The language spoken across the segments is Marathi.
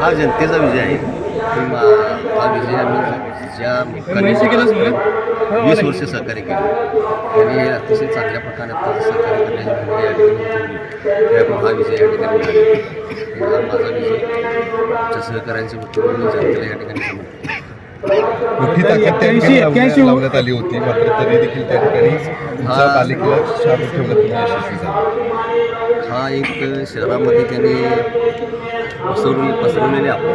हा जनतेचा विजय आहे. हा विजय आम्ही ज्या लोकांनी 20 वर्ष सहकार्य केले आणि अतिशय चांगल्या प्रकारे आता सहकार्य करण्याची भूमिका या ठिकाणी उचलली, त्यामुळे हा विजय या ठिकाणी मिळाला. हा माझा विजय आमच्या सहकार्यांच्या वतीने मी जनतेला या ठिकाणी समर्पित करतो. मोठी ताकद त्या ठिकाणी लावण्यात आली होती, मात्र तरी देखील त्या ठिकाणी तुमच्या पालिकेला शाबूत ठेवण्यात तुम्ही यशस्वी झाला. हा एक शहरामध्ये त्यांनी पसरवलेले अफवा,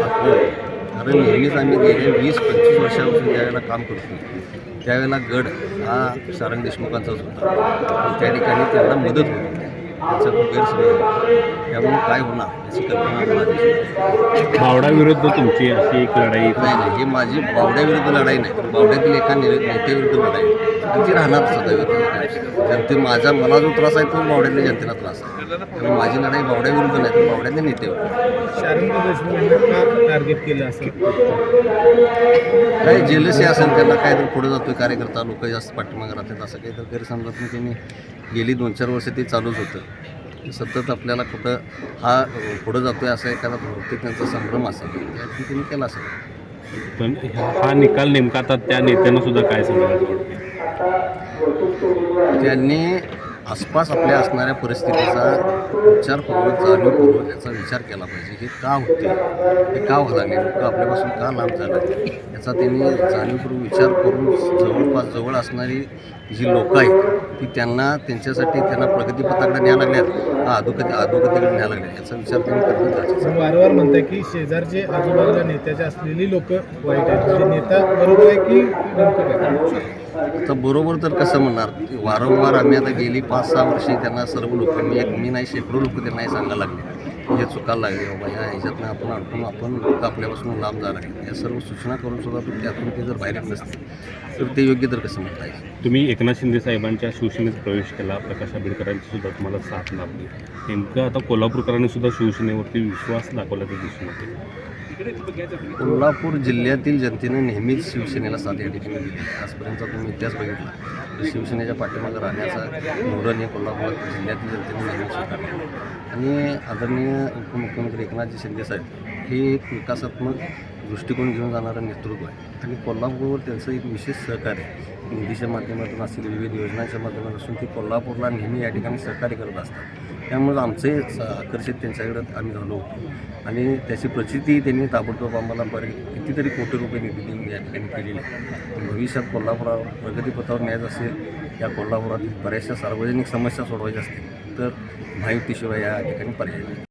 कारण नेहमीच आम्ही गेले 20-25 वर्षापासून ज्यावेळेला काम करतो त्यावेळेला गड हा सारंग देशमुखांचाच होता. त्या ठिकाणी त्यांना मदत होती, त्यांचा गैरसमज त्यामुळे काय होणार याची कल्पना आम्हाला. बावडा विरुद्ध तुमची अशी एक लढाई नाही, हे माझी बावड्याविरुद्ध लढाई नाही, तर बावड्यातील एका नेत्याविरुद्ध लढाई आणि ती राहणार सदैव. मला जो त्रास आहे तो बावड्यातल्या जनतेला त्रास आहे. त्यामुळे माझी लढाई बावड्याविरुद्ध नाही, तर बावड्यातल्या नेत्यावर. शारंग देशमुखांना टार्गेट केलं असं काही जेलसी असेल, त्यांना काय तर पुढे जातोय कार्यकर्ता, लोक जास्त पाठीमागे राहतात असं काही तर गैरसमजातून त्यांनी गेली 2-4 वर्ष ते चालूच होतं. सतत आपल्याला कुठं हा पुढं जातोय असं एखादा बहुतेक त्यांचा संभ्रम असेल, त्यातून त्यांनी केला असेल. पण हा निकाल नेमका आता त्या नेत्यांना सुद्धा काय सांगायला त्यांनी आसपास आपल्या असणाऱ्या परिस्थितीचा विचारपूर्वक जाणीवपूर्वक याचा विचार केला पाहिजे. हे का होते, हे का व्हायला नाही, लोक आपल्यापासून का लांब झालं, याचा त्यांनी जाणीवपूर्वक विचार करून जवळ असणारी जी लोकं आहेत ती त्यांच्यासाठी त्यांना प्रगतीपथाकडे न्यायला लागल्यात का अधोगतीकडे न्यायला लागल्यात याचा विचार त्यांनी करणं गरजेचं आहे. वारंवार म्हणताय की शेजारचे आजूबाजूला नेत्याच्या असलेली लोक वाईट आहेत, म्हणजे नेता बरोबर आहे की नेमकं काय? आता बरोबर तर कसं म्हणणार, वारंवार आम्ही आता गेली 5-6 वर्षे त्यांना सर्व लोक मी नाही शेकडो लोक त्यांना हे सांगायला लागले हे चुकायला लागले, बाबा ह्या ह्याच्यातनं आपण लोक आपल्यापासून लांब जायला लागले. या सर्व सूचना करून सुद्धा त्यातून ते जर बाहेर येत नसते तर ते योग्य तर कसं म्हणता येईल. तुम्ही एकनाथ शिंदे साहेबांच्या शिवसेनेत प्रवेश केला, प्रकाश आंबेडकरांची सुद्धा तुम्हाला साथ लाभली. नेमकं आता कोल्हापूरकरांनी सुद्धा शिवसेनेवरती विश्वास दाखवल्याचं दिसून येते. कोल्हापूर जिल्ह्यातील जनतेने नेहमीच शिवसेनेला साथ या ठिकाणी दिली. आजपर्यंत तुम्ही इतिहास बघितला तर शिवसेनेच्या पाठीमागे राहण्याचा धोरण हे कोल्हापूर जिल्ह्यातील जनतेने नेहमीच स्वीकारले आणि आदरणीय उपमुख्यमंत्री एकनाथजी शिंदे साहेब हे एक विकासात्मक दृष्टिकोन घेऊन जाणारं नेतृत्व आहे आणि कोल्हापूरवर त्यांचं एक विशेष सहकार्य निधीच्या माध्यमातून असेल, विविध योजनांच्या माध्यमातून असून ते कोल्हापूरला नेहमी या ठिकाणी सहकार्य करत असतात. त्यामुळे आमचे आकर्षित त्यांच्याकडे आम्ही झालो होतो आणि त्याची प्रचिती त्यांनी ताबडतोब आम्हाला कितीतरी कोटी रुपये निधी देऊन या ठिकाणी केलेली आहे. भविष्यात कोल्हापुरावर प्रगतीपथावर न्यायचं असेल, या कोल्हापुरातील बऱ्याचशा सार्वजनिक समस्या सोडवायच्या असतील तर महायुतीशिवाय या ठिकाणी पर्याय नाही.